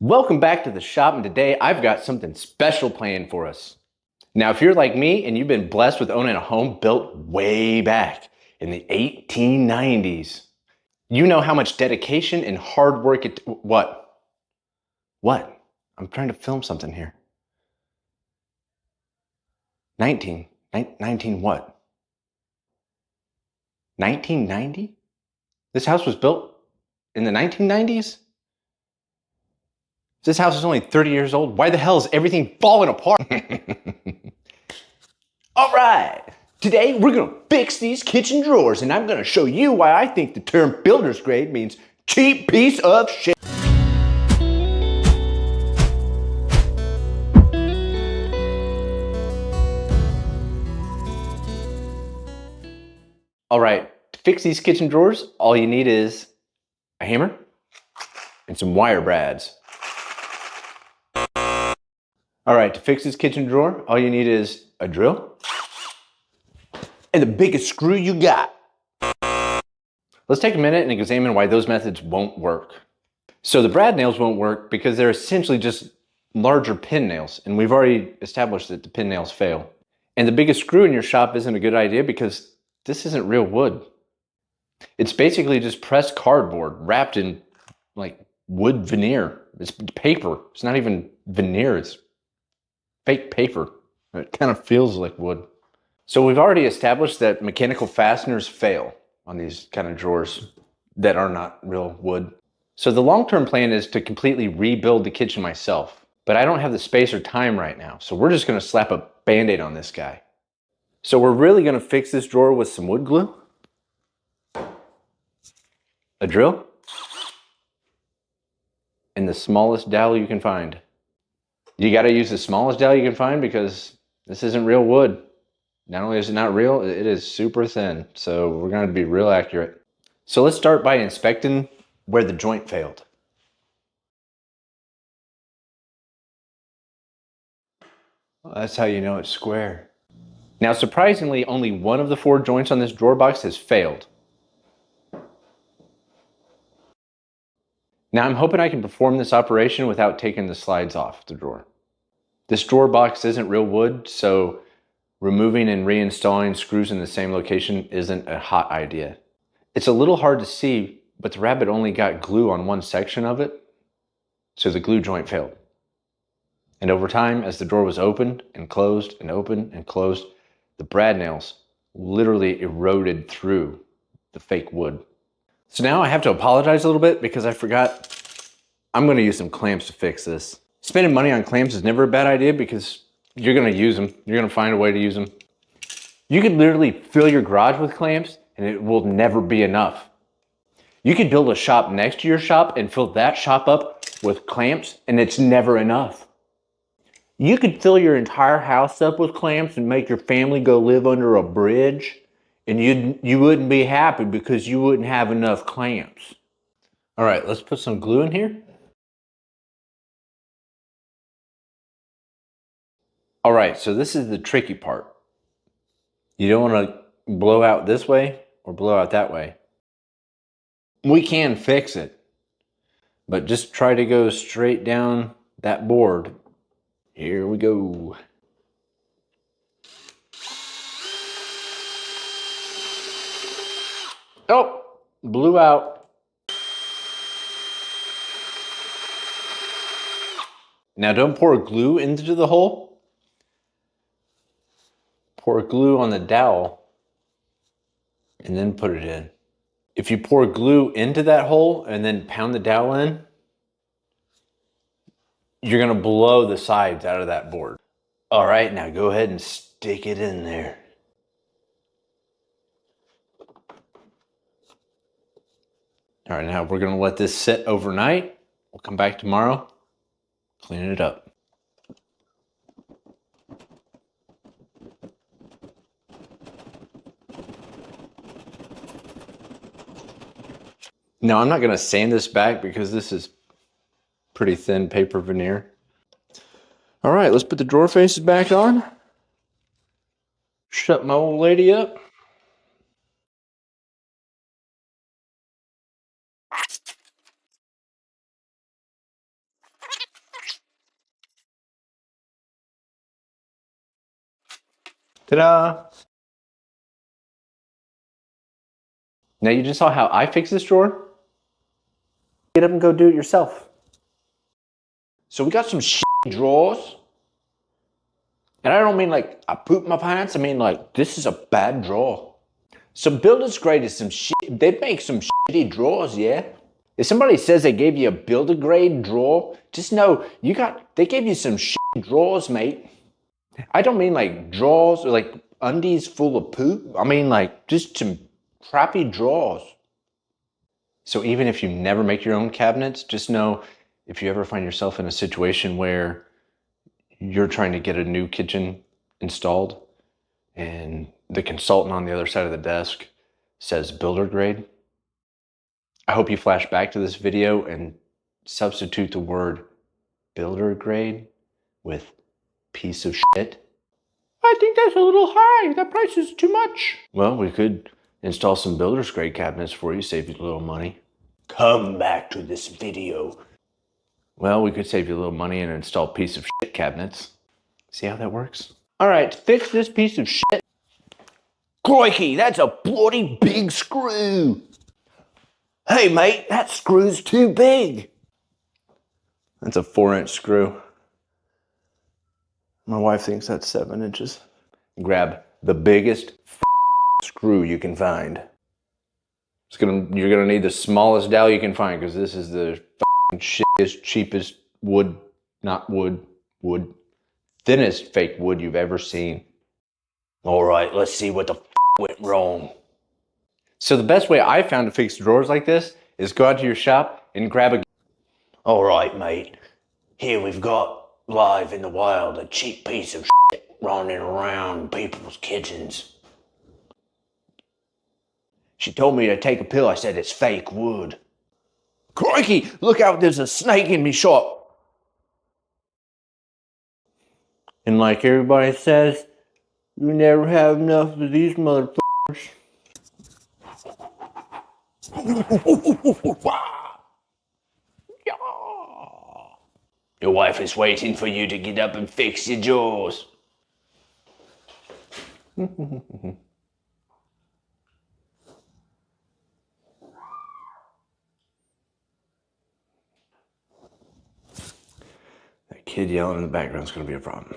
Welcome back to the shop, and today I've got something special planned for us. Now, if you're like me and you've been blessed with owning a home built way back in the 1890s, you know how much dedication and hard work What? What? I'm trying to film something here. 19 what? 1990? This house was built in the 1990s? This house is only 30 years old. Why the hell is everything falling apart? All right, today we're gonna fix these kitchen drawers, and I'm gonna show you why I think the term builder's grade means cheap piece of shit. All right, to fix these kitchen drawers, all you need is a hammer and some wire brads. All right, to fix this kitchen drawer, all you need is a drill and the biggest screw you got. Let's take a minute and examine why those methods won't work. So the brad nails won't work because they're essentially just larger pin nails, and we've already established that the pin nails fail. And the biggest screw in your shop isn't a good idea because this isn't real wood. It's basically just pressed cardboard wrapped in like wood veneer. It's paper. It's not even veneer. It's fake paper. It kind of feels like wood. So we've already established that mechanical fasteners fail on these kind of drawers that are not real wood. So the long-term plan is to completely rebuild the kitchen myself, but I don't have the space or time right now. So we're just gonna slap a Band-Aid on this guy. So we're really gonna fix this drawer with some wood glue, a drill, and the smallest dowel you can find. You gotta use the smallest dowel you can find because this isn't real wood. Not only is it not real, it is super thin. So we're gonna be real accurate. So let's start by inspecting where the joint failed. Well, that's how you know it's square. Now, surprisingly, only one of the 4 joints on this drawer box has failed. Now, I'm hoping I can perform this operation without taking the slides off the drawer. This drawer box isn't real wood, so removing and reinstalling screws in the same location isn't a hot idea. It's a little hard to see, but the rabbet only got glue on one section of it, so the glue joint failed. And over time, as the drawer was opened and closed and opened and closed, the brad nails literally eroded through the fake wood. So now I have to apologize a little bit because I forgot I'm going to use some clamps to fix this. Spending money on clamps is never a bad idea because you're going to use them. You're going to find a way to use them. You could literally fill your garage with clamps and it will never be enough. You could build a shop next to your shop and fill that shop up with clamps and it's never enough. You could fill your entire house up with clamps and make your family go live under a bridge, and you wouldn't be happy because you wouldn't have enough clamps. All right, let's put some glue in here. All right, so this is the tricky part. You don't want to blow out this way or blow out that way. We can fix it, but just try to go straight down that board. Here we go. Oh, blew out. Now don't pour glue into the hole. Pour glue on the dowel and then put it in. If you pour glue into that hole and then pound the dowel in, you're gonna blow the sides out of that board. All right, now go ahead and stick it in there. All right, now we're gonna let this sit overnight. We'll come back tomorrow, clean it up. Now I'm not gonna sand this back because this is pretty thin paper veneer. All right, let's put the drawer faces back on. Shut my old lady up. Ta-da! Now you just saw how I fix this drawer. Get up and go do it yourself. So we got some shit drawers. And I don't mean like I poop my pants. I mean like this is a bad drawer. So Builder's Grade is some shit. They make some shitty drawers, yeah? If somebody says they gave you a Builder Grade drawer, just know they gave you some shit drawers, mate. I don't mean like drawers or like undies full of poop. I mean like just some crappy drawers. So even if you never make your own cabinets, just know if you ever find yourself in a situation where you're trying to get a new kitchen installed and the consultant on the other side of the desk says Builder Grade, I hope you flash back to this video and substitute the word Builder Grade with piece of shit. I think that's a little high. That price is too much. Well, we could install some Builder's Grade cabinets for you, save you a little money. Come back to this video. Well, we could save you a little money and install piece of shit cabinets. See how that works? All right, fix this piece of shit. Crikey, that's a bloody big screw. Hey mate, that screw's too big. That's a 4-inch screw. My wife thinks that's 7 inches. Grab the biggest screw you can find. You're gonna need the smallest dowel you can find because this is the shittest, cheapest wood, thinnest fake wood you've ever seen. All right, let's see what the went wrong. So the best way I found to fix drawers like this is go out to your shop and grab a... All right, mate. Here we've got live in the wild a cheap piece of shit running around people's kitchens. She told me to take a pill. I said it's fake wood. Crikey, look out, there's a snake in me shop. And like everybody says, you never have enough of these motherfuckers. Your wife is waiting for you to get up and fix your drawers. That kid yelling in the background is going to be a problem.